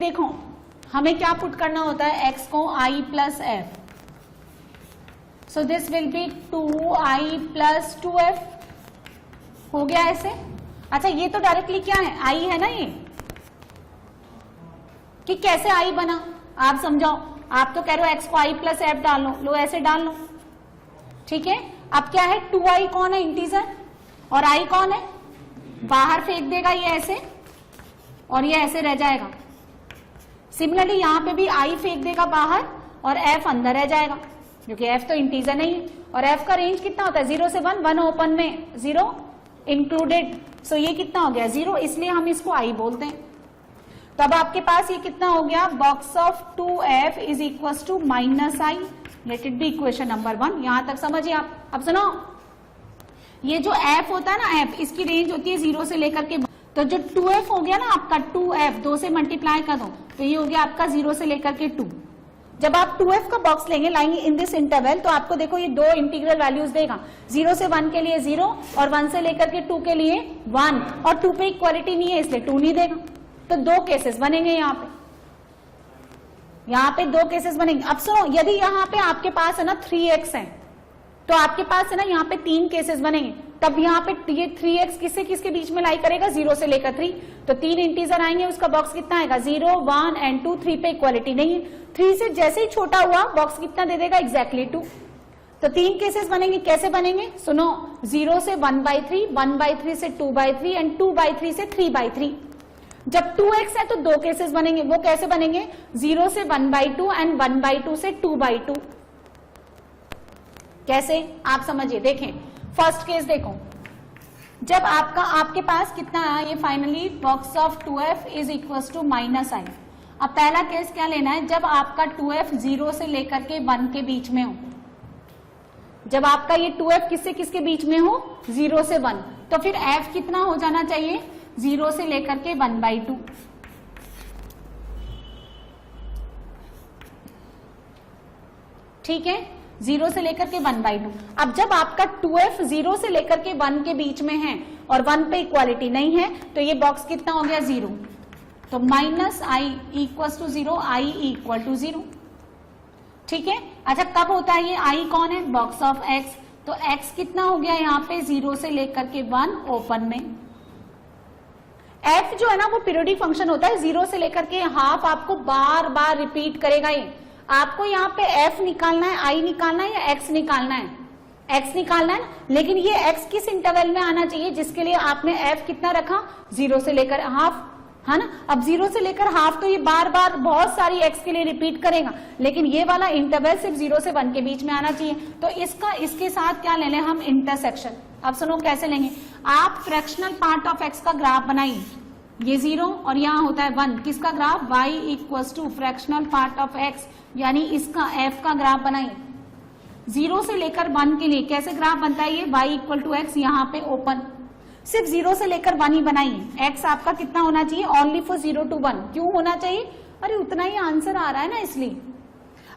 देखो हमें क्या पुट करना होता है, x को i plus F, so this will be 2i plus 2f। हो गया ऐसे। अच्छा ये तो डायरेक्टली क्या है, i है ना, ये कि कैसे i बना आप समझाओ। आप तो कह रहे हो x को i प्लस एफ डाल लो, ऐसे डाल लो, ठीक है। अब क्या है, 2i कौन है, इंटीजर, और i कौन है, बाहर फेंक देगा ये ऐसे, और ये ऐसे रह जाएगा। सिमिलरली यहां पे भी i फेंक देगा बाहर और f अंदर रह जाएगा, क्योंकि f तो इंटीजर नहीं है। और f का रेंज कितना होता है, 0 से 1, 1 ओपन में 0 इंक्लूडेड, सो ये कितना हो गया 0, इसलिए हम इसको i बोलते हैं। तो अब आपके पास ये कितना हो गया, box of 2f is equal to minus i, let it be equation number 1। यहां तक समझिए आप। अब सुनो, ये जो f होता है ना, f इसकी रेंज होती है 0 से लेकर के, तो जो 2f हो गया ना आपका, 2f 2 से मल्टीप्लाई कर दो तो ये हो गया आपका 0 से लेकर के 2। जब आप 2f का बॉक्स लेंगे, लाएंगे इन दिस इंटरवल, तो आपको देखो ये दो इंटीग्रल वैल्यूज देगा, 0 से 1 के लिए 0 और 1 से लेकर के 2 के लिए 1, और 2 पे इक्वालिटी नहीं है इसलिए 2 नहीं देगा। तो दो केसेस बनेंगे यहाँ पे दो केसेस बनेंगे। अब सुनो, यदि यहाँ पे आपके पास है ना 3x है, तो आपके पास है ना यहाँ पे 3 केसेस बनेंगे। तब यहाँ पे ये 3x किससे किसके बीच में लाई करेगा, 0 से लेकर 3, तो 3 इंटीजर आएंगे, उसका बॉक्स कितना आएगा 0, 1 एंड 2। 3 पे इक्वालिटी नहीं है, 3 से जैसे ही छोटा हुआ बॉक्स कितना दे देगा, एग्जैक्टली 2। तो 3 केसेस बनेंगे। कैसे बनेंगे, सुनो, 0 से 1/3, 1/3 से 2/3 एंड 2/3 से 3/3। जब 2x है तो दो केसेस बनेंगे, वो कैसे बनेंगे, 0 से 1/2 एंड 1/2 से 2/2। कैसे आप समझिए, देखें फर्स्ट केस देखो, जब आपके पास कितना आया, ये finally box of 2f is equal to minus i। अब पहला केस क्या लेना है, जब आपका 2f 0 से लेकर के 1 के बीच में हो। जब आपका ये 2f किससे किसके बीच में हो, 0 से 1, तो फिर f कितना हो जाना चाहिए, 0 से लेकर के 1/2। ठीक है, 0 से लेकर के 1/2। अब जब आपका 2f 0 से लेकर के 1 के बीच में है और 1 पे इक्वालिटी नहीं है, तो ये बॉक्स कितना हो गया 0, तो minus i equal to 0, i equal to 0। ठीक है। अच्छा कब होता है ये, i कौन है, बॉक्स ऑफ x, तो x कितना हो गया यहाँ पे 0 से लेकर के 1 ओपन में। f जो है ना वो पीरियोडिक फंक्शन होता है, 0 से लेकर के हाफ आपको बार बार रिपीट करेगा ये। आपको यहाँ पे f निकालना है, i निकालना है या x निकालना है, x निकालना है, लेकिन ये x किस इंटरवल में आना चाहिए, जिसके लिए आपने f कितना रखा, 0 से लेकर हाफ, है ना। अब 0 से लेकर हाफ तो ये बार बार बहुत सारी x के लिए रिपीट करेगा, लेकिन ये वाला इंटरवल सिर्फ 0 से 1 के बीच में आना चाहिए। तो इसके साथ क्या ले लें हम, इंटरसेक्शन। अब सुनो कैसे लेंगे, आप फ्रैक्शनल पार्ट ऑफ x का ग्राफ बनाइए, ये 0 और यहाँ होता है 1, किसका graph, y equals to fractional part of x, यानी इसका f का ग्राफ बनाइए। 0 से लेकर 1 के लिए कैसे ग्राफ बनता है ये, y इक्वल टू x, यहाँ पे ओपन, सिर्फ 0 से लेकर 1 ही बनाइए। x आपका कितना होना चाहिए, ओनली फॉर 0 to 1। क्यों होना चाहिए, अरे उतना ही आंसर आ रहा है ना, इसलिए।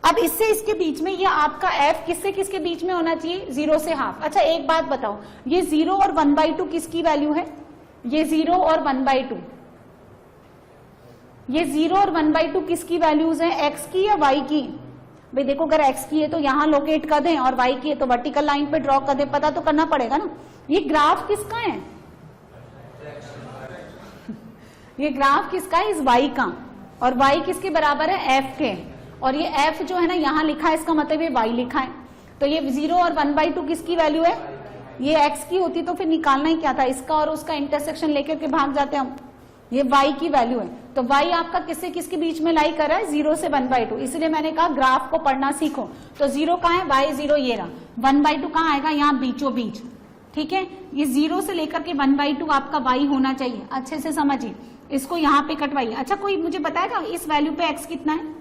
अब इससे इसके बीच में ये आपका f किससे किसके बीच में होना चाहिए, 0 से हाफ। अच्छा एक बात बताओ, ये 0 और 1/2 किसकी वैल्यू है, ये 0 और 1/2, ये 0 और 1/2 किसकी वैल्यूज है, x की या y की। भाई देखो अगर x की है तो यहां लोकेट कर दें, और y की है तो वर्टिकल लाइन पे ड्रॉ कर दें, पता तो करना पड़ेगा ना। ये ग्राफ किसका है, ये ग्राफ किसका है, इस y का, और y किसके बराबर है, f के, और ये f जो है ना यहाँ लिखा है, इसका मतलब ये y लिखा है। तो ये 0 और 1/2 किसकी वैल्यू है, ये x की होती तो फिर निकालना ही क्या था, इसका और उसका इंटरसेक्शन लेकर के भाग जाते हम, ये y की वैल्यू है। तो y आपका किससे किसके बीच में लाई कर रहा है, 0 से 1/2, इसलिए मैंने कहा ग्राफ को पढ़ना सीखो। तो 0 कहाँ है, y 0 ये रहा, 1/2 कहाँ आएगा, यहाँ बीचों बीच। ठीक है, ये 0 से लेकर के 1/2 आपका y होना चाहिए, अच्छे से समझिए, इसको यहाँ पे कटवाइए। अच्छा कोई मुझे बताएगा इस वैल्यू पे x कितना है,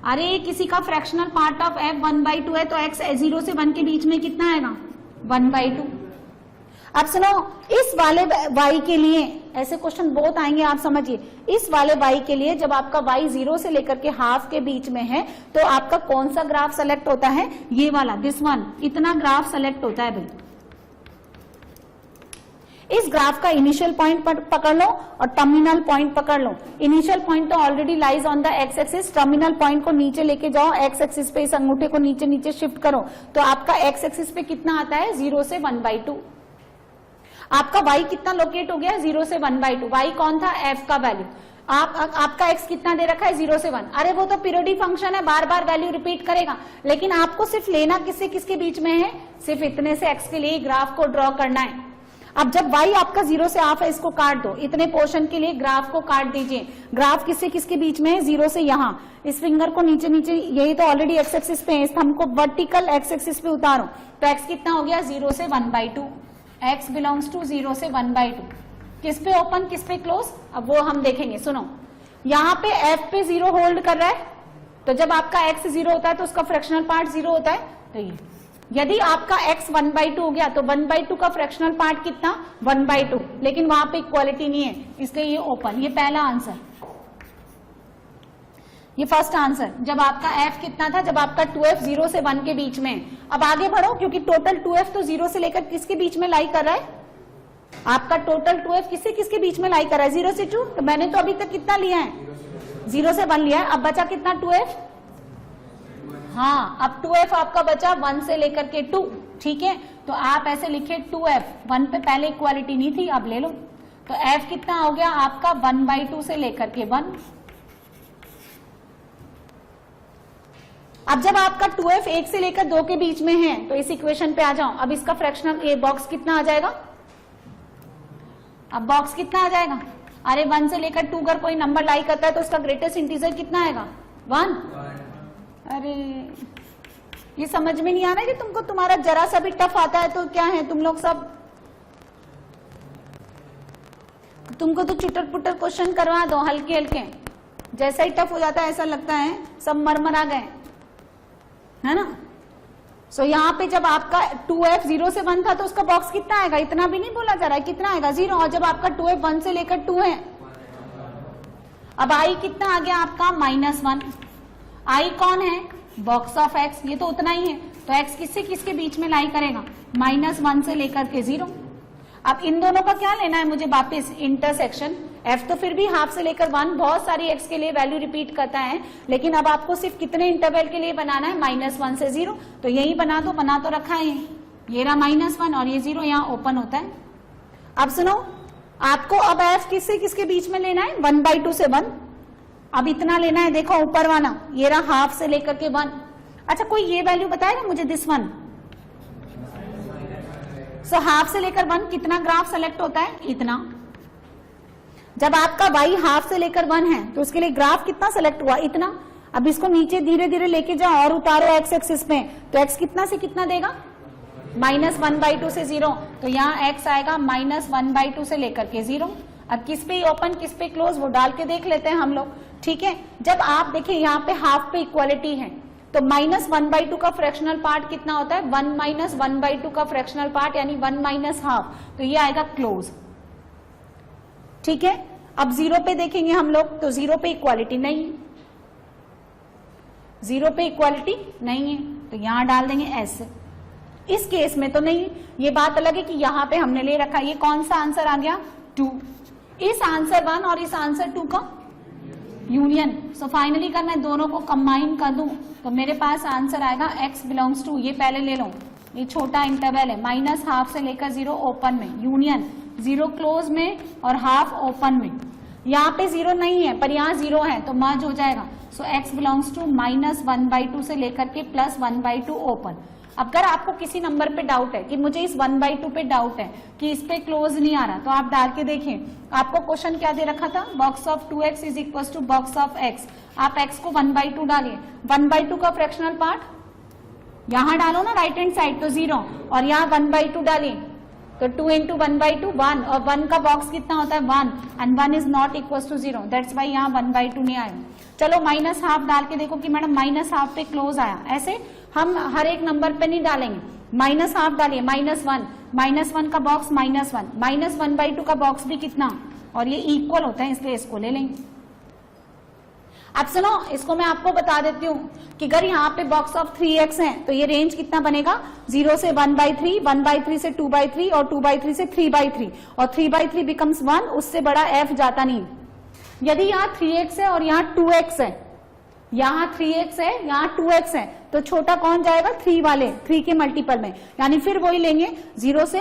अरे किसी का फ्रैक्शनल पार्ट ऑफ f 1/2 है, तो x 0 से 1 के बीच में कितना आएगा, 1/2। अब सुनो, इस वाले y के लिए ऐसे क्वेश्चन बहुत आएंगे, आप समझिए। इस वाले y के लिए जब आपका y 0 से लेकर के हाफ के बीच में है, तो आपका कौन सा ग्राफ सेलेक्ट होता है, ये वाला, दिस वन, इतना ग्राफ सेलेक्ट होता है भाई। इस ग्राफ का इनिशियल पॉइंट पकड़ लो और टर्मिनल पॉइंट पकड़ लो। इनिशियल पॉइंट तो already lies on the x axis, terminal point को नीचे लेके जाओ, एक्स एक्सिस पे इस अंगूठे को नीचे नीचे शिफ्ट करो तो आपका एक्स एक्सिस पे कितना आता है 0 से 1/2। आपका y कितना लोकेट हो गया 0 से 1/2। y कौन था f का वैल्यू। आपका x कितना दे रखा है 0 से 1। अरे वो तो पीरियोडिक फंक्शन है, बार बार वैल्यू रिपीट करेगा, लेकिन आपको सिर्फ लेना किससे किसके बीच में है, सिर्फ इतने से x के लिए ग्राफ को ड्रॉ करना है। अब जब y आपका 0 से हाफ है, इसको काट दो, इतने पोर्शन के लिए ग्राफ को काट दीजिए। ग्राफ किससे किसके बीच में है 0 से यहाँ। इस फिंगर को नीचे नीचे, यही तो ऑलरेडी एक्स एक्सिस पे है, इस थंब को वर्टिकल एक्स एक्सिस पे उतारो तो x कितना हो गया 0 से 1/2। x बिलोंग्स टू 0 से 1/2। किस पे ओपन किस पे क्लोज, अब वो हम देखेंगे। सुनो, यहाँ पे f पे 0 होल्ड कर रहा है, तो जब आपका x 0 होता है तो उसका फ्रैक्शनल पार्ट 0 होता है। तो ये यदि आपका x 1/2 हो गया तो 1/2 का फ्रैक्शनल पार्ट कितना 1/2, लेकिन वहां पे इक्वालिटी नहीं है, इसलिए ये ओपन। ये पहला आंसर, ये फर्स्ट आंसर। जब आपका f कितना था, जब आपका 2f 0 से 1 के बीच में। अब आगे बढ़ो, क्योंकि टोटल 2f तो 0 से लेकर किसके बीच में लाई कर रहा है, आपका टोटल 2f किससे किसके बीच में लाई कर रहा है 0 से 2। तो मैंने तो अभी तक कितना लिया है 0 से 1 लिया है। अब बचा कितना 2f, हाँ अब 2f आपका बचा 1 से लेकर के 2, ठीक है। तो आप ऐसे लिखे 2f, 1 पे पहले इक्वालिटी नहीं थी, अब ले लो। तो f कितना हो गया आपका 1/2 से लेकर के 1। अब जब आपका 2f 1 से लेकर 2 के बीच में है तो इस इक्वेशन पे आ जाओ। अब इसका फ्रैक्शनल ए बॉक्स कितना आ जाएगा, अब बॉक्स कितना आ जाएगा, अरे 1 से लेकर 2 अगर कोई नंबर लाई करता है तो उसका ग्रेटेस्ट इंटीजर कितना आएगा 1। अरे ये समझ में नहीं आ रहा है कि तुमको, तुम्हारा जरा सा भी टफ आता है तो क्या है तुम लोग सब, तुमको तो चुटर पुटर क्वेश्चन करवा दो हल्के हल्के, जैसा ही टफ हो जाता है ऐसा लगता है सब मरमर आ गए, है ना। सो यहाँ पे जब आपका 2f 0 से 1 था तो उसका बॉक्स कितना आएगा, इतना भी नहीं बोला जा रहा है, कितना आएगा 0। और जब आपका 2f 1 से लेकर 2 है, अब i कितना आ गया आपका -1। i कौन है, बॉक्स ऑफ x, ये तो उतना ही है। तो x किससे किसके बीच में लाई करेगा -1 से लेकर के 0। अब इन दोनों का क्या लेना है मुझे वापस, इंटरसेक्शन। f तो फिर भी हाफ से लेकर 1, बहुत सारी x के लिए वैल्यू रिपीट करता है, लेकिन अब आपको सिर्फ कितने इंटरवल के लिए बनाना है -1 से 0। तो यही बना दो, बना तो रखा है ये रहा -1 और ये 0 यहाँ ओपन होता है। अब सुनो, आपको अब f किससे किसके बीच में लेना है 1/2 से 1। अब इतना लेना है, देखो ऊपर वाला ये रहा हाफ से लेकर के 1। अच्छा कोई ये वैल्यू बताएगा मुझे, दिस वन। सो हाफ से लेकर 1 कितना ग्राफ सेलेक्ट होता है, इतना। जब आपका y हाफ से लेकर 1 है तो उसके लिए ग्राफ कितना सेलेक्ट हुआ, इतना। अब इसको नीचे धीरे धीरे लेके जाओ और उतारो x एक्सिस पे, तो x कितना से कितना देगा -1/2 से 0। तो यहाँ x आएगा -1/2 से लेकर के 0। अब किस पे ओपन किस पे क्लोज वो डाल के देख लेते हैं हम लोग, ठीक है। जब आप देखिए यहाँ पे हाफ पे इक्वालिटी है तो -1/2 का फ्रैक्शनल पार्ट कितना होता है 1 - 1/2 का फ्रैक्शनल पार्ट यानी 1 - हाफ, तो ये आएगा क्लोज, ठीक है। अब 0 पे देखेंगे हम लोग तो 0 पे इक्वालिटी नहीं है, 0 पे इक्वालिटी नहीं है तो यहां डाल देंगे ऐसे। इस केस में तो नहीं, ये बात अलग है कि यहां पे हमने ले रखा, ये कौन सा आंसर आ गया 2। इस आंसर 1 और इस आंसर 2 का यूनियन। सो फाइनली अगर मैं दोनों को कंबाइन कर दूं तो मेरे पास आंसर आएगा x बिलोंग्स टू, ये पहले ले लो, ये छोटा इंटरवल है -1/2 से लेकर 0 ओपन में, यूनियन 0 क्लोज में और हाफ ओपन में। यहाँ पे 0 नहीं है पर यहाँ 0 है तो मर्ज हो जाएगा। सो x बिलोंग्स टू -1/2 से लेकर के +1/2 ओपन। अगर आपको किसी नंबर पे डाउट है कि मुझे इस 1/2 पे डाउट है कि इस पे क्लोज नहीं आ रहा, तो आप डाल के देखें। आपको क्वेश्चन क्या दे रखा था, box of 2x is equal to box of x। आप x को 1/2 डालिए, 1/2 का फ्रैक्शनल पार्ट यहाँ डालो ना राइट हैंड साइड तो 0, और यहाँ 1/2 डालिए तो 2 × 1/2 1, और 1 का बॉक्स कितना होता है 1, and 1 is not equal to 0, that's why यहाँ 1/2 नहीं आया। चलो -1/2 डाल के देखो कि मैडम -1/2 पे क्लोज आया। ऐसे हम हर एक नंबर पे नहीं डालेंगे, -1/2 डालिए -1 -1 का बॉक्स -1 -1/2 का बॉक्स भी कितना, और ये इक्वल होता है इसलिए इसको ले लेंगे। अब सुनो, इसको मैं आपको बता देती हूँ कि अगर यहाँ पे बॉक्स ऑफ 3x है तो ये रेंज कितना बनेगा, 0 से 1/3, 1/3 से 2/3 और 2/3 से 3/3 और 3/3 बिकम्स 1, उससे बड़ा f जाता नहीं। यदि यहाँ 3x है और यहाँ 2x है, यहाँ 3x है यहाँ 2x है, तो छोटा कौन जाएगा, 3 वाले, 3 के मल्टीपल में, यानी फिर वही लेंगे 0 से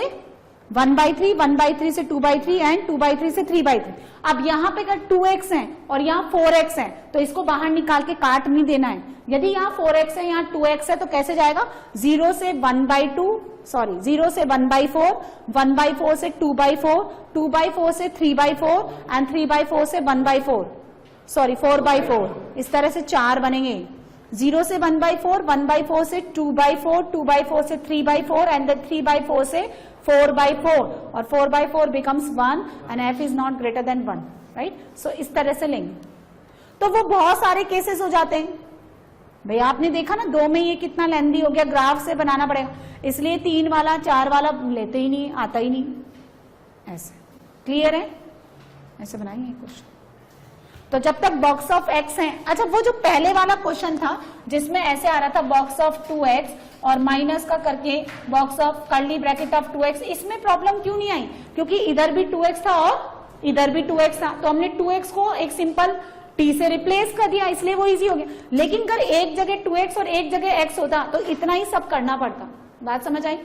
1/3, 1/3 से 2/3 एंड 2/3 से 3/3। अब यहाँ पे अगर 2x है और यहाँ 4x है तो इसको बाहर निकाल के काट नहीं देना है। यदि यहाँ 4x है यहाँ 2x है तो कैसे जाएगा, 0 से 1/2, सॉरी 0 से 1/4, 1/4 से 2/4, 2/4 से 3/4 एंड 3/4 से 1/4, सॉरी 4/4, इस तरह से 4 बनेंगे। 0 से 1/4, 1/4 से 2/4, 2/4 से 3/4 एंड 3/4 से 4/4 और 4/4 becomes 1 and f is not greater than 1, right? So इस तरह से लेंगे तो वो बहुत सारे केसेस हो जाते हैं। भाई आपने देखा ना 2 में ये कितना लेंदी हो गया, ग्राफ से बनाना पड़ेगा, इसलिए 3 वाला 4 वाला लेते ही नहीं, आता ही नहीं। ऐसे क्लियर है, ऐसे बनाएंगे क्वेश्चन। तो जब तक बॉक्स ऑफ x है, अच्छा वो जो पहले वाला क्वेश्चन था जिसमें ऐसे आ रहा था बॉक्स ऑफ 2x और माइनस का करके box of curly bracket of 2x, इसमें प्रॉब्लम क्यों नहीं आई, क्योंकि इधर भी 2x था और इधर भी 2x था, तो हमने 2x को एक सिंपल t से रिप्लेस कर दिया, इसलिए वो इजी हो गया। लेकिन अगर एक जगह 2x और एक जगह x होता तो इतना ही सब करना पड़ता। बात समझ आई?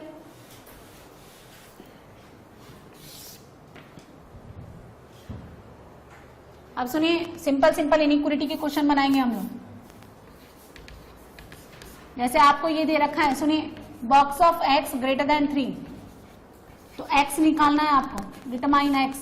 अब सुनिए, सिंपल सिंपल इनइक्वालिटी के क्वेश्चन बनाएंगे हम लोग। जैसे आपको ये दे रखा है, सुनिए, box of x greater then 3, तो x निकालना है आपको, डिटरमाइन x।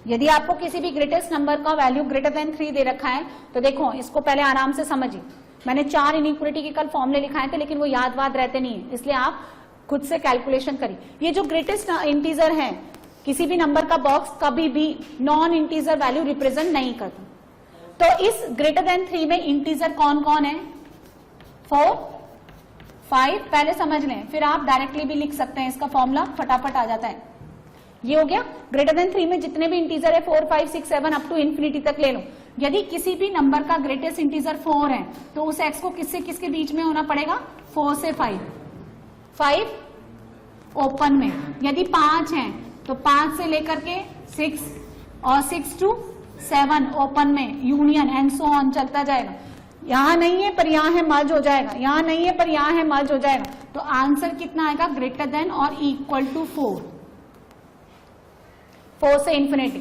यदि आपको किसी भी ग्रेटेस्ट नंबर का वैल्यू ग्रेटर देन 3 दे रखा है तो देखो इसको पहले आराम से समझिए। मैंने 4 इनइक्वालिटी के कल फॉर्मूले लिखाए थे लेकिन वो याद वाद रहते नहीं है, इसलिए आप खुद से कैलकुलेशन करिए। ये जो ग्रेटेस्ट इंटीजर है, किसी भी नंबर का बॉक्स कभी भी नॉन इंटीजर वैल्यू रिप्रेजेंट नहीं करता। तो इस ग्रेटर देन 3 में इंटीजर कौन कौन है, 4, 5, पहले समझ लें, फिर आप डायरेक्टली भी लिख सकते हैं, इसका फॉर्मूला फटाफट आ जाता है। ये हो गया ग्रेटर देन 3 में जितने भी इंटीजर है 4, 5, 6, 7 अप टू इंफिनिटी तक ले लो। यदि किसी भी नंबर का ग्रेटेस्ट इंटीजर 4 है तो उस x को किससे किसके बीच में होना पड़ेगा, 4 से 5, 5 ओपन में। यदि 5 है तो 5 से लेकर के 6 और 6 to 7 ओपन में, यूनियन एंड सो ऑन चलता जाएगा। यहां नहीं है पर यहां है, मर्ज हो जाएगा, यहां नहीं है पर यहां है, मर्ज हो जाएगा। तो आंसर कितना आएगा, ग्रेटर देन और इक्वल टू 4 से इंफिनिटी।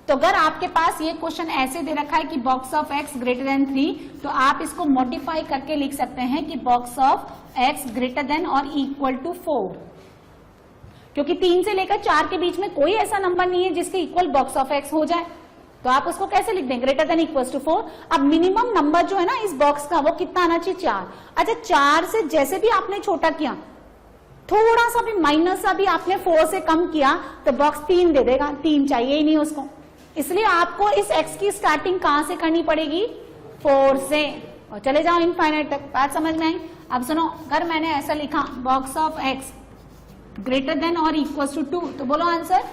तो अगर आपके पास ये क्वेश्चन ऐसे दे रखा है कि box of x greater then 3, तो आप इसको मॉडिफाई करके लिख सकते हैं कि box of x greater than और इक्वल टू 4, क्योंकि 3 से लेकर 4 के बीच में कोई ऐसा नंबर नहीं है जिसके इक्वल बॉक्स ऑफ x हो जाए। तो आप उसको कैसे लिख दें, ग्रेटर देन इक्वल टू 4। अब मिनिमम नंबर जो है ना इस बॉक्स का, वो कितना आना चाहिए, 4। अच्छा 4 से जैसे भी आपने छोटा किया, थोड़ा सा भी माइनस सा भी आपने 4 से कम किया तो बॉक्स 3 दे देगा, 3 चाहिए ही नहीं उसको। इसलिए आपको इस x की स्टार्टिंग कहां से करनी पड़ेगी, 4 से, और चले जाओ इनफाइनाइट तक। बात समझ में आई? अब सुनो, अगर मैंने ऐसा लिखा box of x greater than और इक्वल टू 2, तो बोलो आंसर,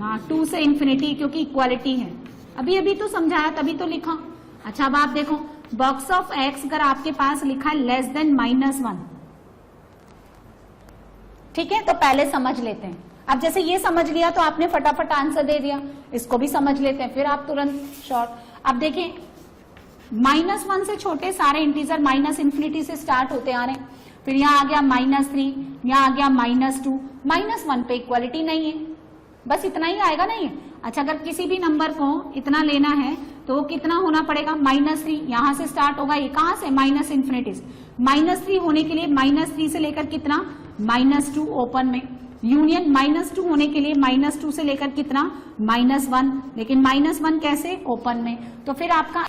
हाँ 2 से इंफिनिटी, क्योंकि इक्वालिटी है। अभी अभी तो समझाया तभी तो लिखा। अच्छा अब आप देखो, बॉक्स ऑफ x अगर आपके पास लिखा है लेस देन -1, ठीक है, तो पहले समझ लेते हैं। अब जैसे ये समझ लिया तो आपने फटाफट आंसर दे दिया, इसको भी समझ लेते हैं, फिर आप तुरंत शॉर्ट। अब देखें, -1 से छोटे सारे इंटीजर माइनस इंफिनिटी से स्टार्ट होते आ रहे हैं, फिर यहाँ आ गया -3, यहाँ आ गया -2, -1 पे इक्वालिटी नहीं है, बस इतना ही आएगा नहीं है। अच्छा अगर किसी भी नंबर को इतना लेना है तो वो कितना होना पड़ेगा, -3, यहां से स्टार्ट होगा, ये कहां से, माइनस इंफिनिटी से। -3 होने के लिए -3 से लेकर कितना, -2 ओपन में, यूनियन -2 होने के लिए -2 से लेकर कितना, -1, लेकिन -1 कैसे, ओपन में। तो फिर आपका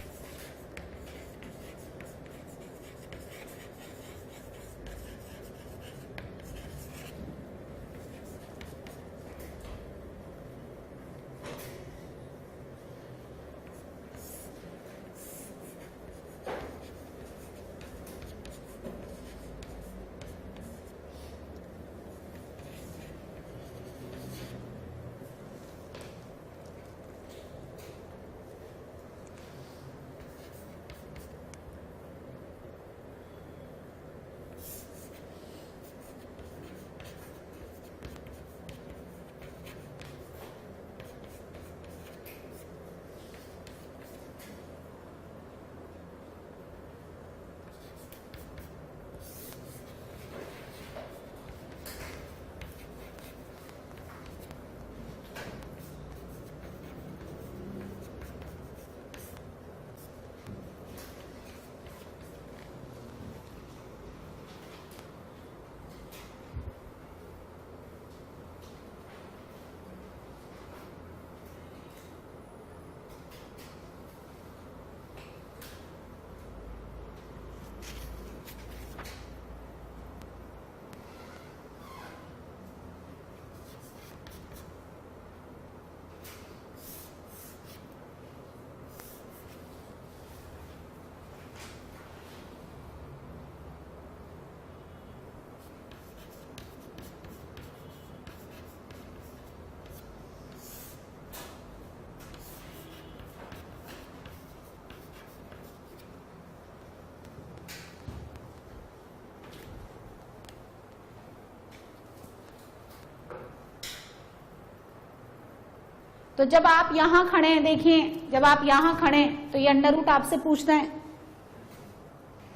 तो जब आप यहां खड़े हैं, देखिए जब आप यहां खड़े हैं तो ये अंडर रूट आपसे पूछता है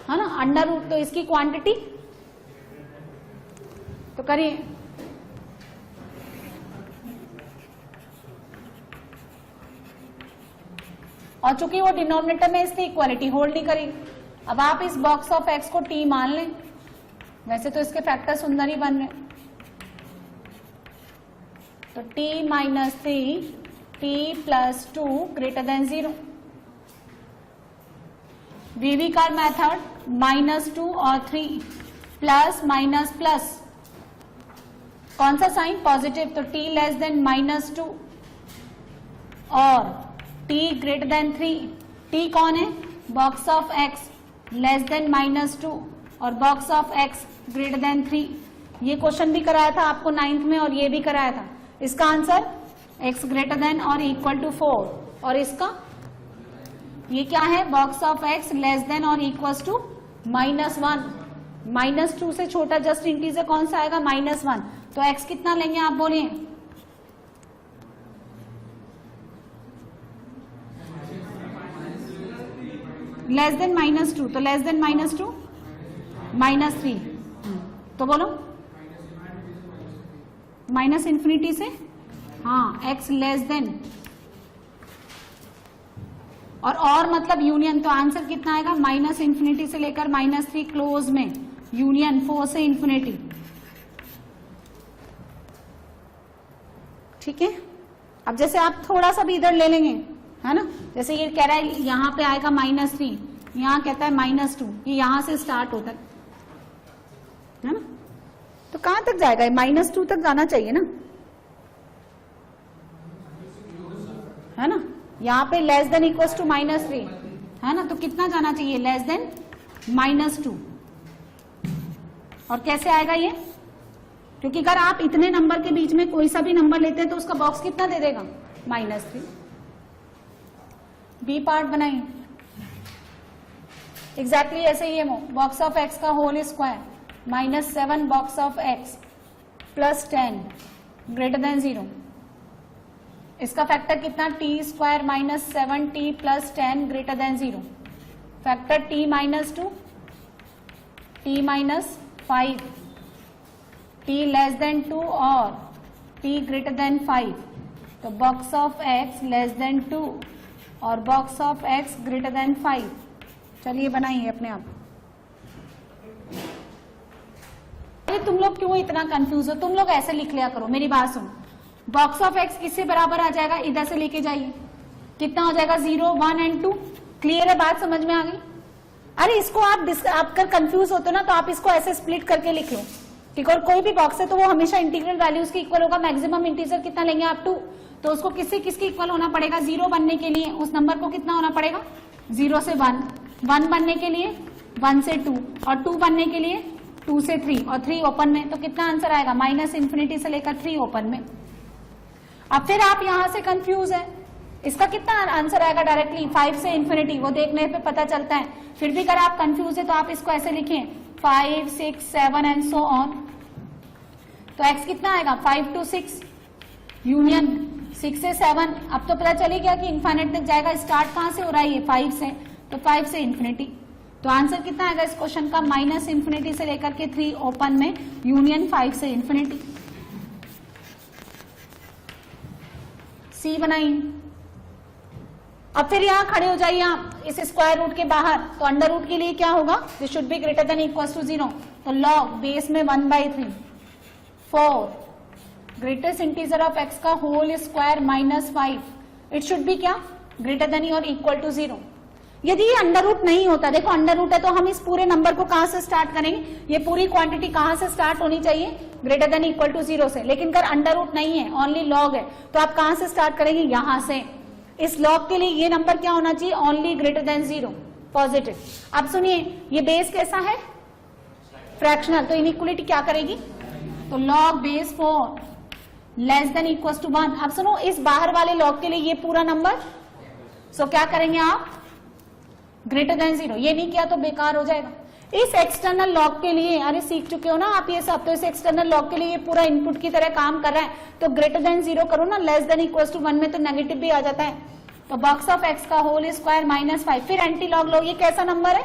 ना, अंडर रूट, तो इसकी क्वांटिटी तो करिए। और चूंकि वो डिनोमिनेटर में इसलिए इक्वालिटी होल्ड नहीं करेगी। अब आप इस बॉक्स ऑफ एक्स को टी मान लें, वैसे तो इसके फैक्टर सुंदर ही बन रहे, तो T minus 3 T plus 2 greater than 0। वीवी का मेथड -2 और 3 प्लस माइनस प्लस, कौन सा साइन पॉजिटिव, तो t लेस देन -2 और t ग्रेटर देन 3। t कौन है, box of x less than -2 और box of x greater then 3। ये क्वेश्चन भी कराया था आपको 9th में और ये भी कराया था। इसका आंसर x ग्रेटर देन और इक्वल टू 4, और इसका ये क्या है, box of x less then और इक्वल टू -1। -2 से छोटा जस्ट इंटीजर कौन सा आएगा, -1। तो x कितना लेंगे आप बोलिए, लेस देन -2, तो लेस देन -2 -3, तो बोलो माइनस इंफिनिटी से, हाँ x लेस देन और मतलब यूनियन, तो आंसर कितना आएगा, -इंफिनिटी से लेकर -3 क्लोज में यूनियन 4 से इंफिनिटी। ठीक है, अब जैसे आप थोड़ा सा भी इधर ले लेंगे, है ना, जैसे ये कह रहा है यहां पे आएगा -3, यहां कहता है -2, ये यहां से स्टार्ट होता है ना, तो कहां तक जाएगा, -2 तक जाना चाहिए ना, है ना, यहाँ पे लेस देन इक्वल्स टू -3 है ना, तो कितना जाना चाहिए, लेस देन -2। और कैसे आएगा ये, क्योंकि अगर आप इतने नंबर के बीच में कोई सा भी नंबर लेते हैं तो उसका बॉक्स कितना दे देगा, -3। बी पार्ट बनाइए, एग्जैक्टली ऐसे ही है, बॉक्स ऑफ x का whole square -7 box of x plus 10 greater than 0। इसका फैक्टर कितना, t square -7t plus 10 greater than 0। Factor t -2 t -5 t less than 2 और t ग्रेटर देन 5। तो box of x less than 2 और box of x greater than 5। चलिए बनाइए अपने आप। अरे तुम लोग क्यों इतना कंफ्यूज हो, तुम लोग ऐसे लिख लिया करो, मेरी बात सुनो। बॉक्स ऑफ x किससे बराबर आ जाएगा, इधर से लेके जाइए, कितना हो जाएगा, 0 1 एंड 2। क्लियर है, बात समझ में आ गई। अरे इसको आप कर कंफ्यूज होते हो ना, तो आप इसको ऐसे स्प्लिट करके लिख लो, ठीक है। और कोई भी बॉक्स है तो वो हमेशा इंटीग्रल वैल्यूज के इक्वल होगा। मैक्सिमम इंटीजर कितना लेंगे आप, 2, तो उसको किसके इक्वल होना पड़ेगा, 0 बनने के लिए उस नंबर को कितना होना पड़ेगा, 0 से 1, 1 बनने के लिए 1 से 2, और 2 बनने के लिए 2 से 3, और 3 ओपन में, तो कितना आंसर आएगा, -इंफिनिटी से लेकर 3 ओपन में। अब फिर आप यहां से कंफ्यूज है, इसका कितना आंसर आएगा डायरेक्टली, 5 से इंफिनिटी, वो देखने पे पता चलता है। फिर भी अगर आप कंफ्यूज है तो आप इसको ऐसे लिखें 5 6 7 एंड सो ऑन। तो x कितना आएगा, 5 to 6 यूनियन 6 से 7। अब तो पता चली गया कि इन्फाइनाइट तक जाएगा, स्टार्ट कहां से हो रहा है, ये 5 से, तो 5 से इंफिनिटी। तो आंसर कितना आएगा इस क्वेश्चन का, -इंफिनिटी से लेकर के 3 ओपन में यूनियन 5 से इंफिनिटी। सी बनाइए। अब फिर यहां खड़े हो जाइए आप इस स्क्वायर रूट के बाहर, तो अंडर रूट के लिए क्या होगा, this should be greater than equal to 0। तो लॉग बेस में 1/3 4 ग्रेटेस्ट इंटीजर ऑफ x का whole square -5, it should be क्या, ग्रेटर देन और इक्वल टू 0। यदि ये अंडर रूट नहीं होता, देखो अंडर रूट है तो हम इस पूरे नंबर को कहां से स्टार्ट करेंगे, ये पूरी क्वांटिटी कहां से स्टार्ट होनी चाहिए, ग्रेटर देन इक्वल टू 0 से। लेकिन अगर अंडर रूट नहीं है, ओनली लॉग है, तो आप कहां से स्टार्ट करेंगे, यहां से। इस लॉग के लिए ये नंबर क्या होना चाहिए, ओनली ग्रेटर देन 0, पॉजिटिव। अब सुनिए, ये बेस कैसा है, फ्रैक्शनल, तो इनइक्वलिटी क्या करेगी, तो log base 4 less than equal to 1। अब सुनो, इस बाहर वाले लॉग के लिए ये पूरा नंबर, सो क्या करेंगे आप, ग्रेटर देन 0। ये नहीं किया तो बेकार हो जाएगा। इस एक्सटर्नल लॉग के लिए, अरे सीख चुके हो ना आप ये सब, तो इस एक्सटर्नल लॉग के लिए ये पूरा इनपुट की तरह काम कर रहा है, तो ग्रेटर देन 0 करो ना, लेस देन इक्वल टू 1 में तो नेगेटिव भी आ जाता है, तो बॉक्स ऑफ x का होल स्क्वायर -5, फिर एंटी लॉग लो, ये कैसा नंबर है,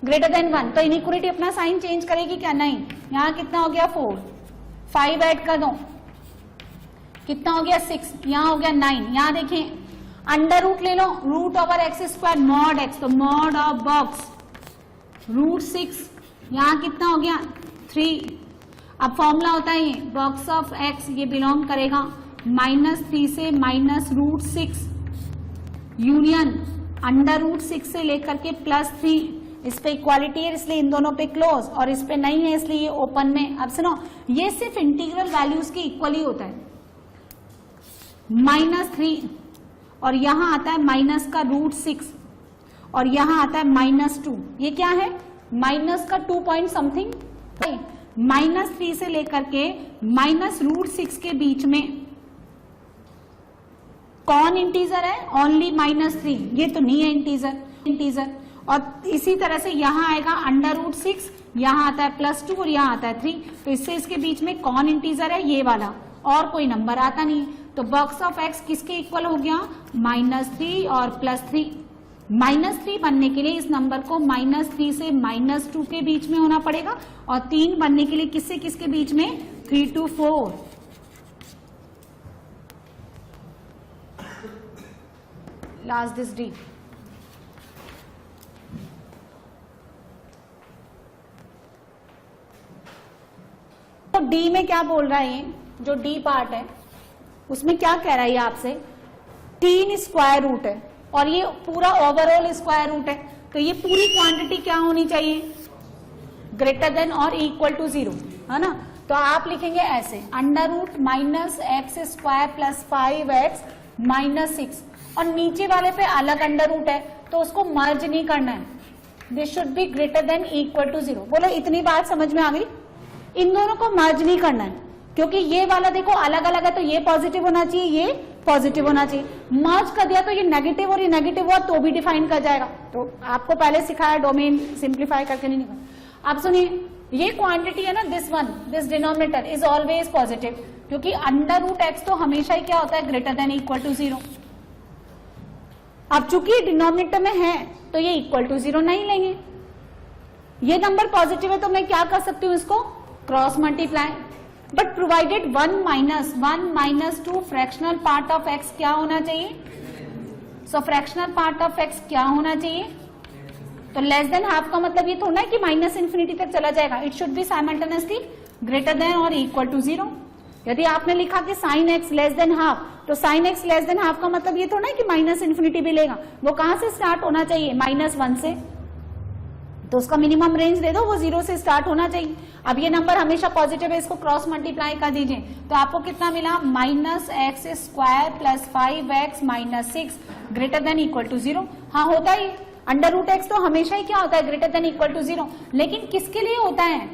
ग्रेटर देन 1, तो इनइक्वालिटी अपना साइन चेंज करेगी क्या, नहीं, यहाँ कितना हो गया 4, 5 ऐड कर दो, कितना हो गया 6, यहाँ हो गया 9, यहाँ देखिए अंडर रूट ले लो, root over x square mod x, तो मॉड ऑफ बॉक्स रूट 6, यहाँ कितना हो गया 3, अब फॉर्मूला होता है ये बॉक्स ऑफ x, ये बिलोंग करेगा -3 से -√6 यूनियन अंडर रूट 6 से लेकर के +3, इस पे इक्वालिटी है इसलिए इन दोनों पे क्लोज, और इस पे नहीं है इसलिए ये ओपन में। अब सुनो, ये सिर्फ इंटीग्रल वैल्यूज के इक्वल ही होता है, -3 और यहां आता है माइनस का √6 और यहां आता है -2, ये क्या है माइनस का 2 पॉइंट समथिंग, -3 से लेकर के -√6 के बीच में कौन इंटीजर है, ओनली -3, ये तो नहीं है इंटीजर, और इसी तरह से यहां आएगा अंडर रूट 6, यहां आता है +2 और यहां आता है 3, तो इससे इसके बीच में कौन इंटीजर है, ये वाला, और कोई नंबर आता नहीं, तो बॉक्स ऑफ x किसके इक्वल हो गया, -3 और +3, -3 बनने के लिए इस नंबर को -3 से -2 के बीच में होना पड़ेगा, और 3 बनने के लिए किससे किसके बीच में, 3 to 4, लास्ट दिस डी, तो डी में क्या बोल रहा है, ये जो डी पार्ट है उसमें क्या कह रहा है ये आपसे, 3 स्क्वायर रूट है और ये पूरा ओवरऑल स्क्वायर रूट है, तो ये पूरी क्वांटिटी क्या होनी चाहिए, ग्रेटर देन और इक्वल टू 0, है ना, तो आप लिखेंगे ऐसे अंडर रूट -x² + 5x - 6, और नीचे वाले पे अलग अंडर रूट है तो उसको मर्ज नहीं करना है, this should be greater than equal to 0। बोलो इतनी बात समझ में आ गई, इन दोनों को मर्ज नहीं करना है, क्योंकि ये वाला देखो अलग अलग है तो ये पॉजिटिव होना चाहिए, ये पॉजिटिव होना चाहिए, मर्ज कर दिया तो ये नेगेटिव और ये नेगेटिव हुआ तो भी डिफाइन कर जाएगा, तो आपको पहले सिखाया डोमेन सिंप्लीफाई करके नहीं निकाल। अब सुनिए, ये क्वांटिटी है ना, this denominator is always positive, क्योंकि अंडर रूट x तो हमेशा ही क्या होता है, ग्रेटर देन इक्वल टू 0। अब चूंकि डिनोमिनेटर में है तो ये इक्वल टू 0 नहीं लेंगे, ये नंबर पॉजिटिव है तो मैं क्या कर सकती हूँ, इसको cross multiply, but provided 1 - 2 fractional part of x क्या होना चाहिए, सो फ्रैक्शनल पार्ट ऑफ x क्या होना चाहिए, तो लेस देन हाफ का मतलब ये थोड़ा है कि -∞ तक चला जाएगा, it should B simultaneously greater than और इक्वल टू 0। यदि आपने लिखा कि sin x less than half, तो sin x less than half का मतलब ये थोड़ा है कि -∞ भी लेगा, वो कहां से स्टार्ट होना चाहिए, -1 से, तो उसका मिनिमम रेंज दे दो, वो 0 से स्टार्ट होना चाहिए। अब ये नंबर हमेशा पॉजिटिव है, इसको क्रॉस मल्टीप्लाई कर दीजिए, तो आपको कितना मिला, -x² + 5x - 6 greater than equal to 0। हाँ होता ही, अंडर रूट x तो हमेशा ही क्या होता है, ग्रेटर देन इक्वल टू 0, लेकिन किसके लिए होता है,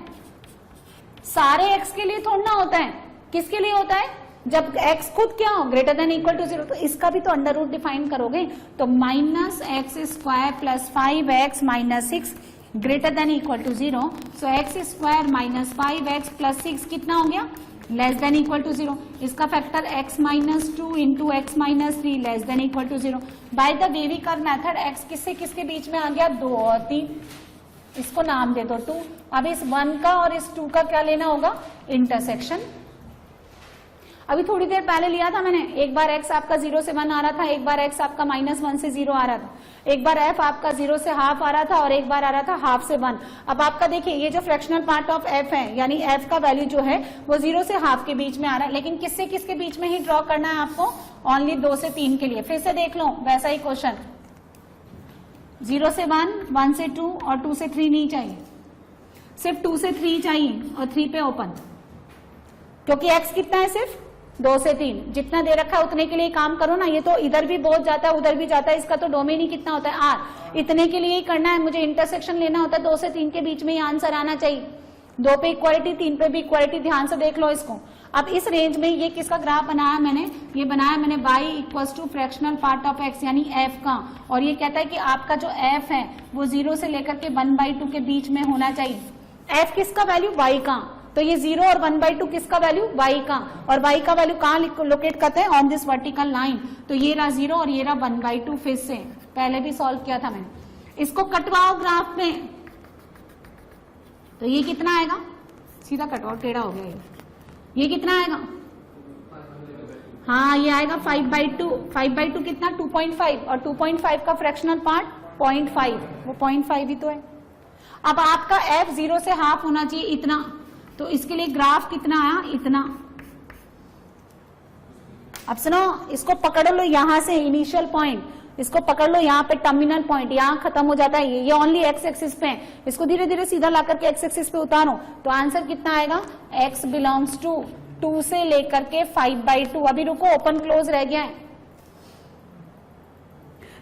सारे x के लिए थोड़ा ना होता है, किसके लिए होता है, जब x खुद क्या हो, ग्रेटर देन इक्वल टू 0, तो इसका भी तो अंडर रूट डिफाइन करोगे, तो -x² + 5x - 6 greater than equal to 0, so x² - 5x + 6 कितना हो गया, लेस देन इक्वल टू 0, इसका factor x - 2 × x - 3 less than equal to 0। By the way wavy curve method x किससे किसके बीच में आ गया, 2 और 3, इसको नाम दे दो 2। अब इस 1 का और इस 2 का क्या लेना होगा, इंटरसेक्शन। अभी थोड़ी देर पहले लिया था मैंने, एक बार x आपका 0 से 1 आ रहा था, एक बार x आपका -1 से 0 आ रहा था, एक बार f आपका 0 से हाफ आ रहा था और एक बार आ रहा था हाफ से 1। अब आपका देखिए ये जो फ्रैक्शनल पार्ट ऑफ f है, यानी f का वैल्यू जो है वो 0 से हाफ के बीच में आ रहा है, लेकिन किससे किसके बीच में ही ड्रॉ करना है आपको, ओनली 2 से 3 के लिए। फिर से देख लो वैसा ही क्वेश्चन, 0 से 1, 1 से 2 और 2 से 3 नहीं चाहिए, सिर्फ 2 से 3 चाहिए और 3 पे ओपन, क्योंकि x कितना है, सिर्फ 2 से 3, जितना दे रखा है उतने के लिए काम करो ना, ये तो इधर भी बहुत जाता है उधर भी जाता है, इसका तो डोमेन ही कितना होता है r, इतने के लिए ही करना है, मुझे इंटरसेक्शन लेना होता है 2 से 3 के बीच में ही आंसर आना चाहिए, 2 पे इक्वालिटी 3 पे भी इक्वालिटी, ध्यान से देख लो इसको। अब इस रेंज में ये किसका ग्राफ बनाया मैंने, ये बनाया मैंने y equals to fractional part of x यानी f का, और ये कहता है कि आपका जो f है वो 0 से लेकर के 1/2 के बीच में होना चाहिए। f किसका वैल्यू, y का, तो ये 0 और 1/2 किसका वैल्यू, y का, और y का वैल्यू कहाँ लोकेट करते हैं, ऑन दिस वर्टिकल लाइन। तो ये रहा 0 और ये रहा 1/2, फिर से पहले भी सॉल्व किया था मैंने। इसको कटवाओ ग्राफ में, तो ये कितना आएगा, सीधा कटवाओ, टेढ़ा हो गया ये कितना आएगा, हाँ ये आएगा 5/2, 5/2 कितना 2.5, और 2.5 का फ्रैक्शनल पार्ट 0.5, वो 0.5 ही तो है। अब आपका f 0 से हाफ होना चाहिए इतना, तो इसके लिए ग्राफ कितना आया, इतना। अब सुनो, इसको पकड़ लो यहां से इनिशियल पॉइंट, इसको पकड़ लो यहाँ पे टर्मिनल पॉइंट, यहाँ खत्म हो जाता है ये ओनली एक्स एक्सिस पे है, इसको धीरे धीरे सीधा ला करके एक्स एक्सिस पे उतारो, तो आंसर कितना आएगा, x बिलोंग्स टू 2 से लेकर के 5/2। अभी रुको, ओपन क्लोज रह गया है।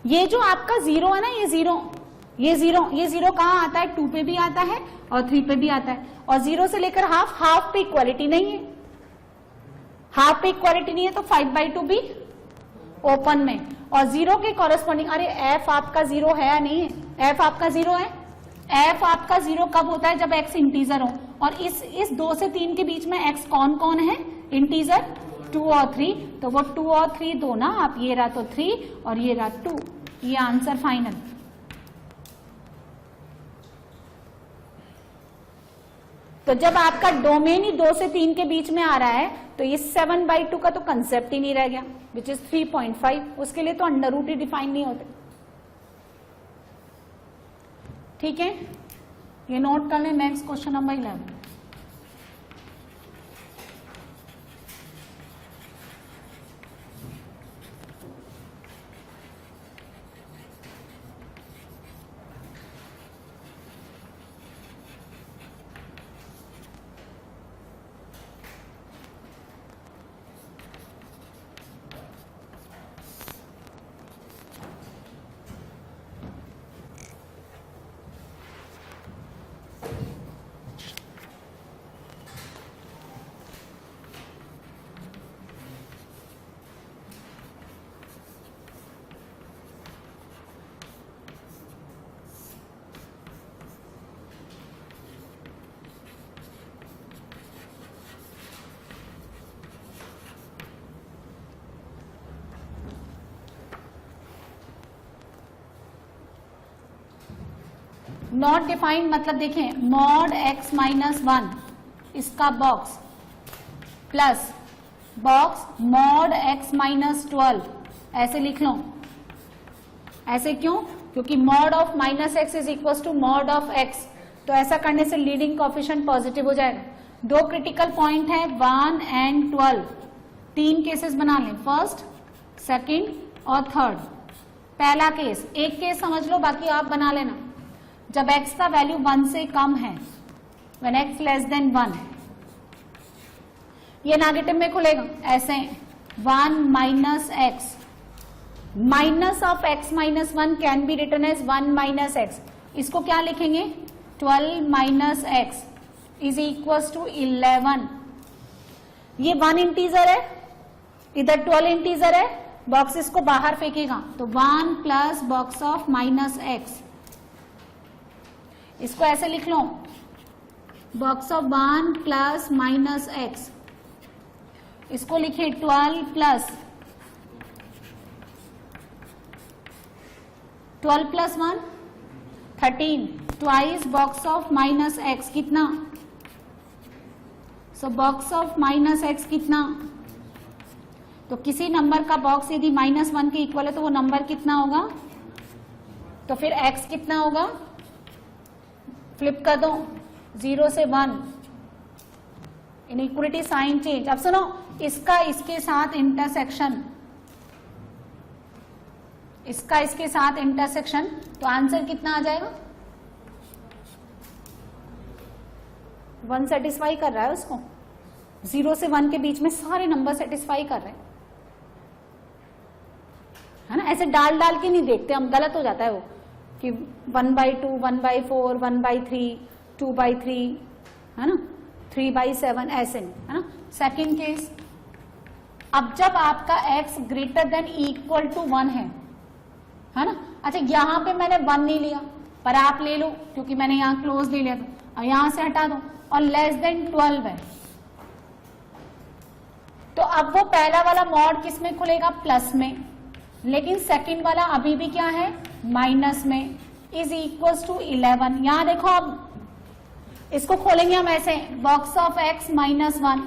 ये जो आपका 0 है ना, ये जीरो कहाँ आता है, 2 पे भी आता है और 3 पे भी आता है, और 0 से लेकर हाफ पे इक्वालिटी नहीं है, हाफ पे इक्वालिटी नहीं है, तो 5/2 भी ओपन में, और 0 के कॉरेस्पॉन्डिंग, अरे f आपका 0 है या नहीं है, f आपका 0 है, f आपका 0 कब होता है, जब x इंटीजर हो, और इस 2 से 3 के बीच में x कौन कौन है, इंटीजर 2 और 3, तो वो 2 और 3 दो ना आप, ये रहा तो 3 और ये रहा 2, ये आंसर फाइनल। तो जब आपका डोमेन ही 2 से 3 के बीच में आ रहा है, तो ये 7/2 का तो कंसेप्ट ही नहीं रह गया, विच इज 3.5, उसके लिए तो अंडर रूट ही डिफाइन नहीं होते। ठीक है, ये नोट कर लें। Next question number 11। Not defined मतलब देखें, मॉड x माइनस 1 इसका box plus box mod x minus 12, ऐसे लिख लो। ऐसे क्यों, क्योंकि mod of minus x is equal to mod of x, तो ऐसा करने से लीडिंग कोएफिशिएंट पॉजिटिव हो जाएगा। 2 क्रिटिकल पॉइंट है 1 and 12, 3 केसेस बना लें, फर्स्ट, सेकंड और थर्ड। पहला केस, एक केस समझ लो, बाकी आप बना लेना। जब x का वैल्यू 1 से कम है, when x लेस देन 1, ये नेगेटिव में खुलेगा ऐसे, 1 minus x, minus of x minus 1 can be written as 1 minus x. इसको क्या लिखेंगे, 12 minus x is equal to 11। ये 1 इंटीजर है, इधर 12 इंटीजर है, बॉक्स इसको बाहर फेंकेगा, तो 1 plus box of minus x, इसको ऐसे लिख लो, box of 1 plus minus x. इसको लिखे 12 plus 1 13, twice box of minus x कितना, so box of minus x कितना, तो किसी नंबर का बॉक्स यदि -1 के इक्वल है तो वो नंबर कितना होगा, तो फिर x कितना होगा, फ्लिप कर दो 0 से 1, इनइक्वलिटी साइन चेंज। अब सुनो, इसका इसके साथ इंटरसेक्शन, इसका इसके साथ इंटरसेक्शन, तो आंसर कितना आ जाएगा, 1 सेटिस्फाई कर रहा है उसको, 0 से 1 के बीच में सारे नंबर सेटिस्फाई कर रहे हैं, है ना। ऐसे डाल डाल के नहीं देखते हम, गलत हो जाता है वो, कि 1/2, 1/4, 1/3, 2/3, है ना, 3/7, ऐसे नहीं, है ना। सेकंड केस, अब जब आपका x greater than equal to 1 है ना। अच्छा यहां पे मैंने 1 नहीं लिया, पर आप ले लो क्योंकि मैंने यहां क्लोज ले लिया था, और यहां से हटा दो, और लेस देन 12 है, तो अब वो पहला वाला मॉड किस में खुलेगा, प्लस में, लेकिन सेकंड वाला अभी भी क्या है, माइनस में, इज इक्वल्स टू 11। यहां देखो अब इसको खोलेंगे हम ऐसे, बॉक्स ऑफ x -1,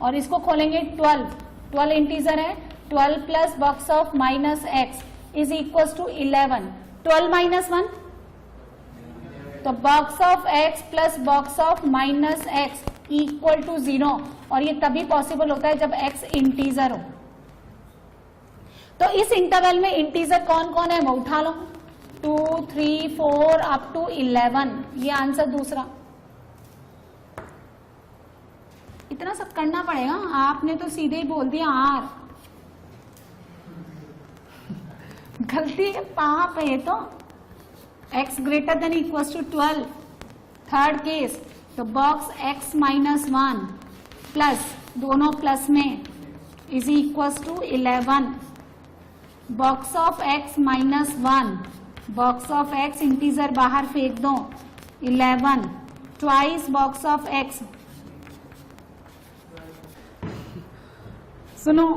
और इसको खोलेंगे 12 इंटीजर है, 12 plus box of -x is equals to 11। 12 -1 तो box of x plus box of -x equal to 0, और ये तभी पॉसिबल होता है जब x इंटीजर हो। तो इस इंटरवल में इंटीजर कौन कौन है वो उठा लो, 2, 3, 4 अप टू 11, ये आंसर दूसरा। इतना सब करना पड़ेगा, आपने तो सीधे ही बोल दिया आर। गलती है, पाप है ये तो। x greater than equals to 12, third case, तो बॉक्स x -1 प्लस, दोनों प्लस में, is equals to 11, box of x -1, box of x integer बाहर फेंक दो, 11 ट्वाइस बॉक्स ऑफ x। सुनो,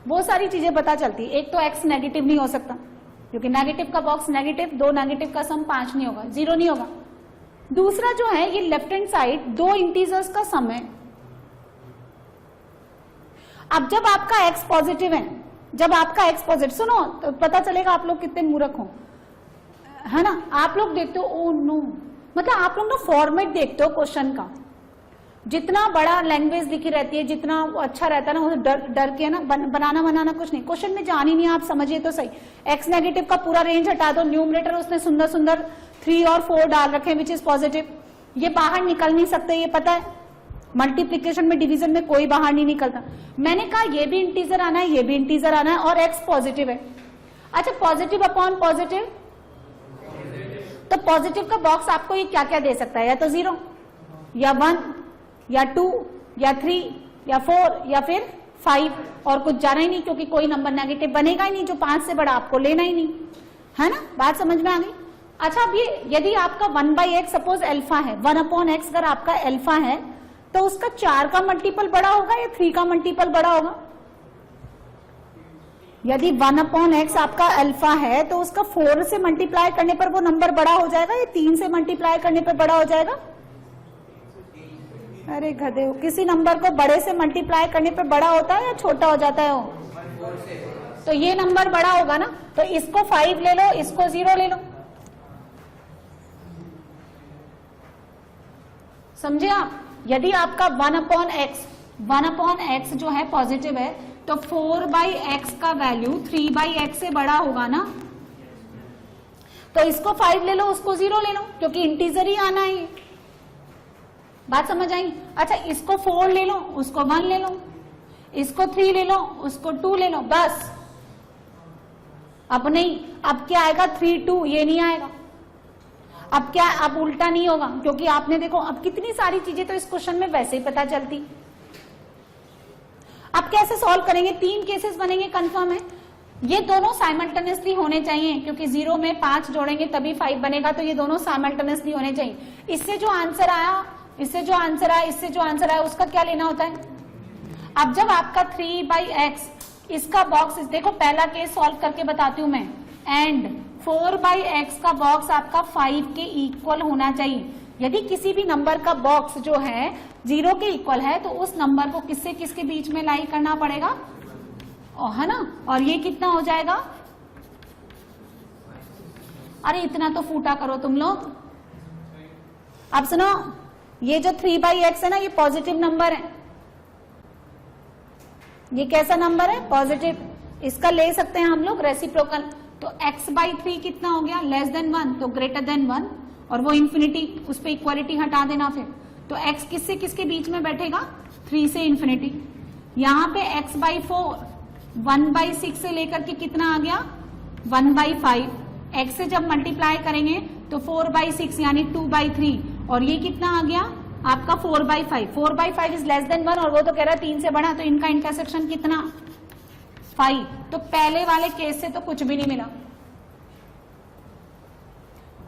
बहुत सारी चीजें पता चलती, एक तो x नेगेटिव नहीं हो सकता क्योंकि नेगेटिव का बॉक्स नेगेटिव, 2 नेगेटिव का सम 5 नहीं होगा, 0 नहीं होगा। दूसरा जो है ये लेफ्ट हैंड साइड 2 इंटीजर्स का सम है। अब जब आपका x पॉजिटिव है, जब आपका x पॉजिटिव, सुनो तो पता चलेगा आप लोग कितने मूर्ख हो, है ना। आप लोग देखते हो ओ नो, मतलब आप लोग ना फॉर्मेट देखते हो क्वेश्चन का, जितना बड़ा लैंग्वेज लिखी रहती है, जितना अच्छा रहता है ना, वो डर के ना बनाना कुछ नहीं, क्वेश्चन में जान ही नहीं, आप समझिए तो सही। x नेगेटिव का पूरा रेंज हटा दो, न्यूमरेटर उसने सुंदर सुंदर 3 और 4 डाल रखे हैं विच इज पॉजिटिव, ये बाहर निकल नहीं सकते, ये पता है। मल्टीप्लीकेशन में, डिवीजन में कोई बाहर नहीं निकलता। मैंने कहा ये भी इंटीजर आना है, ये भी इंटीजर आना है, और x पॉजिटिव है। अच्छा पॉजिटिव अपॉन पॉजिटिव, तो पॉजिटिव का बॉक्स आपको ये क्या क्या दे सकता है, या तो 0 या 1 या 2 या 3 या 4 या फिर 5, और कुछ जाना ही नहीं क्योंकि कोई नंबर नेगेटिव बनेगा ही नहीं, जो 5 से बड़ा आपको लेना ही नहीं, है ना। बात समझ में आ गई। अच्छा अब ये यदि आपका 1/x सपोज अल्फा है, 1/x अगर आपका अल्फा है तो उसका 4 का मल्टीपल बड़ा होगा या 3 का मल्टीपल बड़ा होगा। यदि 1/x आपका अल्फा है तो उसका 4 से मल्टीप्लाई करने पर वो नंबर बड़ा हो जाएगा या 3 से मल्टीप्लाई करने पर बड़ा हो जाएगा। अरे गधे, किसी नंबर को बड़े से मल्टीप्लाई करने पर बड़ा होता है या छोटा हो जाता है वो, तो ये नंबर बड़ा होगा ना। तो इसको 5 ले लो, इसको 0 ले लो, समझे आप। यदि आपका 1/x जो है पॉजिटिव है तो 4/x का वैल्यू 3/x से बड़ा होगा ना, तो इसको 5 ले लो, उसको 0 ले लो, क्योंकि इंटीजर ही आना है। बात समझ आई। अच्छा इसको 4 ले लो, उसको 1 ले लो, इसको 3 ले लो, उसको 2 ले लो, बस। अब नहीं, अब क्या आएगा 3 2, ये नहीं आएगा। अब क्या, अब उल्टा नहीं होगा, क्योंकि आपने देखो अब कितनी सारी चीजें तो इस क्वेश्चन में वैसे ही पता चलती। अब कैसे सॉल्व करेंगे, 3 केसेस बनेंगे कंफर्म है। ये दोनों साइमल्टेनियसली होने चाहिए, क्योंकि 0 में 5 जोड़ेंगे तभी 5 बनेगा, तो ये दोनों साइमल्टेनियसली होने चाहिए। इससे जो आंसर आया, इससे जो आंसर आया, इससे जो आंसर आया, उसका क्या लेना होता है। अब जब आपका 3/x इसका बॉक्स, देखो पहला केस सॉल्व करके बताती हूं मैं, एंड 4/x का बॉक्स आपका 5 के इक्वल होना चाहिए। यदि किसी भी नंबर का बॉक्स जो है 0 के इक्वल है तो उस नंबर को किससे किसके बीच में लाई करना पड़ेगा, है ना। और ये कितना हो जाएगा, अरे इतना तो फूटा करो तुम लोग। अब सुनो, ये जो 3/x है ना, ये पॉजिटिव नंबर है। ये कैसा नंबर है, पॉजिटिव। इसका ले सकते हैं हम लोग रेसिप्रोकल, तो x/3 कितना हो गया, लेस देन 1, तो ग्रेटर देन 1, और वो इंफिनिटी, उस पर इक्वालिटी हटा देना फिर। तो x किससे किसके बीच में बैठेगा, 3 से इंफिनिटी। यहाँ पे x/4 1/6 से लेकर के कितना आ गया, 1/5। x से जब मल्टीप्लाई करेंगे तो 4/6 यानी 2/3, और ये कितना आ गया आपका 4/5, 4/5 इज लेस देन 1 और वो तो कह रहा है 3 से बड़ा, तो इनका इंटरसेक्शन कितना 5। तो पहले वाले केस से तो कुछ भी नहीं मिला,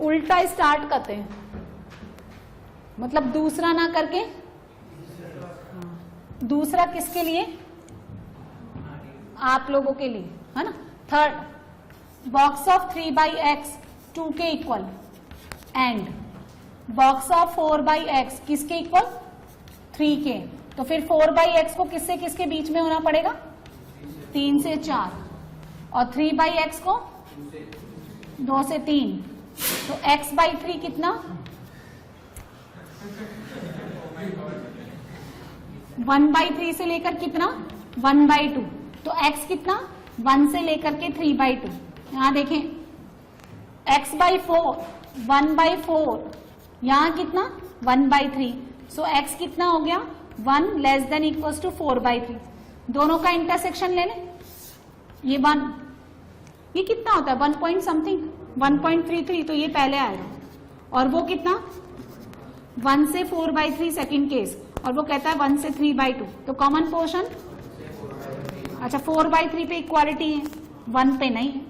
उल्टा स्टार्ट करते हैं, मतलब दूसरा ना करके दूसरा किसके लिए, आप लोगों के लिए, है ना। थर्ड, बॉक्स ऑफ 3/x 2 के equal and box of 4/x किसके इक्वल 3 के। तो फिर 4/x को किससे किसके बीच में होना पड़ेगा, 3 से 4, और 3/x को 2 से 3। तो x/3 कितना 1/3 से लेकर कितना 1/2। तो x कितना 1 से लेकर के 3/2। यहां देखें x/4 1/4, यहां कितना 1/3। सो x कितना हो गया 1 लेस देन इक्वल्स टू 4/3। दोनों का इंटरसेक्शन ले लें, ये 1, ये कितना होता है 1 पॉइंट समथिंग 1.33, तो ये पहले आएगा। और वो कितना 1 से 4/3 सेकेंड केस, और वो कहता है 1 से 3/2। तो कॉमन पोर्शन, अच्छा 4/3 पे इक्वालिटी है, 1 पे नहीं है।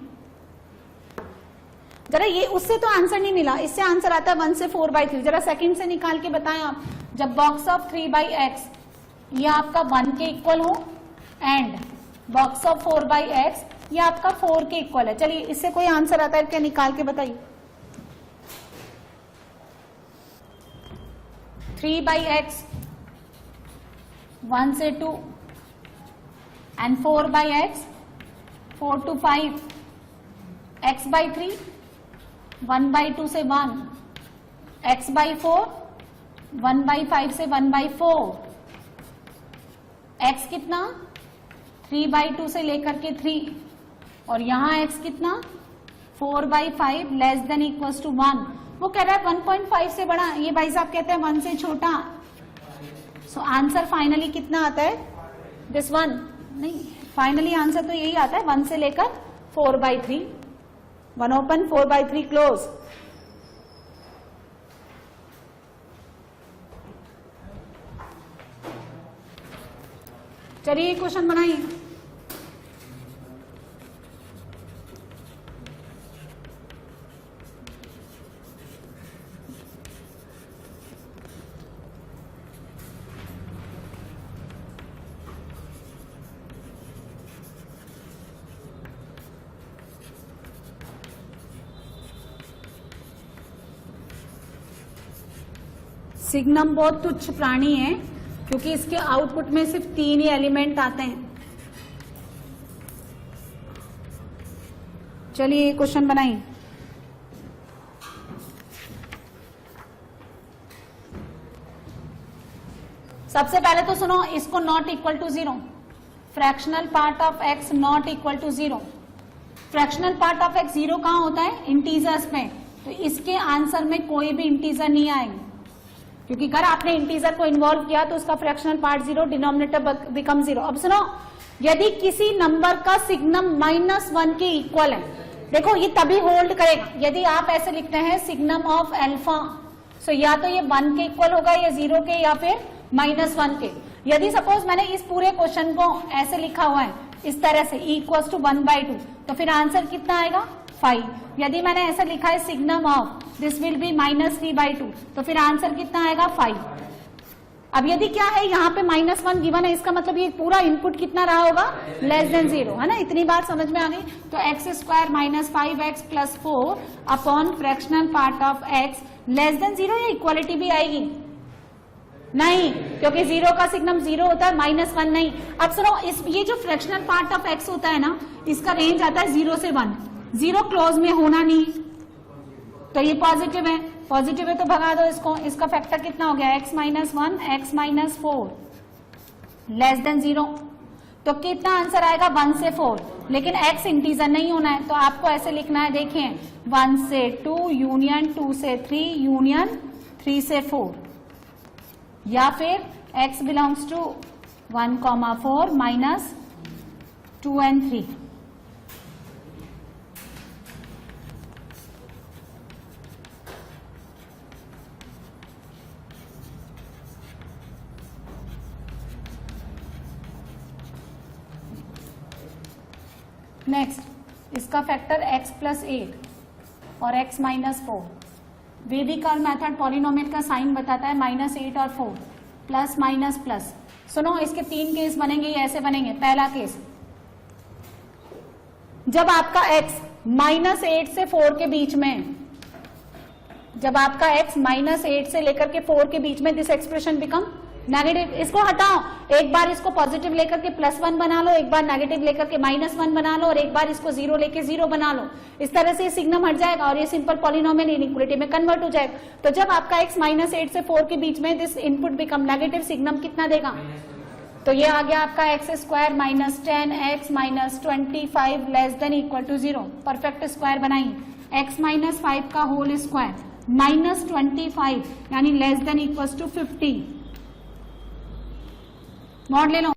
जरा ये उससे तो आंसर नहीं मिला, इससे आंसर आता है 1 से 4/3। जरा सेकंड से निकाल के बताएं आप, जब बॉक्स ऑफ 3/x ये आपका 1 के इक्वल हो एंड बॉक्स ऑफ 4/x ये आपका 4 के इक्वल है। चलिए इससे कोई आंसर आता है क्या, निकाल के बताइए। 3/x 1 से 2 and 4/x 4 to 5, x/3 1/2 से 1, x/4 1/5 से 1/4, x कितना 3/2 से लेकर के 3, और यहां x कितना 4/5 लेस देन इक्वल्स टू 1। वो कह रहा है 1.5 से बड़ा, ये भाई साहब कहते हैं 1 से छोटा। सो आंसर फाइनली कितना आता है दिस 1, नहीं फाइनली आंसर तो यही आता है 1 से लेकर 4/3, 1 ओपन 4/3 क्लोज। चलिए क्वेश्चन बनाइए। सिग्नम बहुत तुच्छ प्राणी है क्योंकि इसके आउटपुट में सिर्फ 3 ही एलिमेंट आते हैं। चलिए क्वेश्चन बनाइए। सबसे पहले तो सुनो, इसको not equal to 0, fractional part of x not equal to 0। Fractional part of x 0 कहां होता है, इंटीजर्स में, तो इसके आंसर में कोई भी इंटीजर नहीं आएंगे, क्योंकि अगर आपने इंटीजर को इन्वॉल्व किया तो उसका फ्रैक्शनल पार्ट 0, डिनोमिनेटर बिकम 0। अब सुनो, यदि किसी नंबर का सिग्नम -1 के इक्वल है, देखो ये तभी होल्ड करेगा यदि आप ऐसे लिखते हैं सिग्नम ऑफ अल्फा, सो या तो ये 1 के इक्वल होगा या 0 के या फिर -1 के। यदि सपोज मैंने इस पूरे क्वेश्चन को ऐसे लिखा हुआ है इस तरह से इक्वल्स टू 1/2, तो फिर आंसर कितना आएगा 5। यदि मैंने ऐसा लिखा है signum of this will be -3/2, तो फिर आंसर कितना आएगा 5। अब यदि क्या है यहाँ पे -1 गिवन है, इसका मतलब ये पूरा इनपुट कितना रहा होगा लेस देन 0, है ना। इतनी बात समझ में आ गई। तो x² - 5x + 4 upon fractional part of x less then 0, या इक्वालिटी भी आएगी नहीं, क्योंकि 0 का सिग्नम 0 होता है, -1 नहीं। अब सुनो, ये जो फ्रैक्शनल पार्ट ऑफ x होता है ना, इसका रेंज आता है 0 से 1, 0 क्लोज में होना नहीं, तो ये पॉजिटिव है, पॉजिटिव है तो भगा दो इसको। इसका फैक्टर कितना हो गया x - 1 x - 4 लेस देन 0, तो कितना आंसर आएगा 1 से 4। लेकिन x इंटीजर नहीं होना है, तो आपको ऐसे लिखना है, देखिए 1 से 2 यूनियन 2 से 3 यूनियन 3 से 4, या फिर x belongs to 1, 4 -2 and 3। Next इसका फैक्टर x प्लस 8 और x माइनस 4। वेदिकल मेथड पॉलिनोमियल का साइन बताता है -8 और 4 प्लस माइनस प्लस। सुनो, इसके 3 केस बनेंगे, ये ऐसे बनेंगे। पहला केस, जब आपका x -8 से 4 के बीच में, जब आपका x -8 से लेकर के 4 के बीच में, दिस एक्सप्रेशन बिकम नेगेटिव। इसको हटाओ, एक बार इसको पॉजिटिव लेकर के +1 बना लो, एक बार नेगेटिव लेकर के -1 बना लो, और एक बार इसको 0 लेके 0 बना लो। इस तरह से सिग्नम हट जाएगा और ये सिंपल पॉलिनोमियल इनइक्वालिटी में कन्वर्ट हो जाएगा। तो जब आपका x -8 से 4 के बीच में this input become negative, signum कितना देगा? तो ये आ गया आपका x² -10x -25 less than equal to 0। Perfect square बनाइए, x -5 का होल स्क्वायर -25 यानी less than equal to 50। Mod ले लो।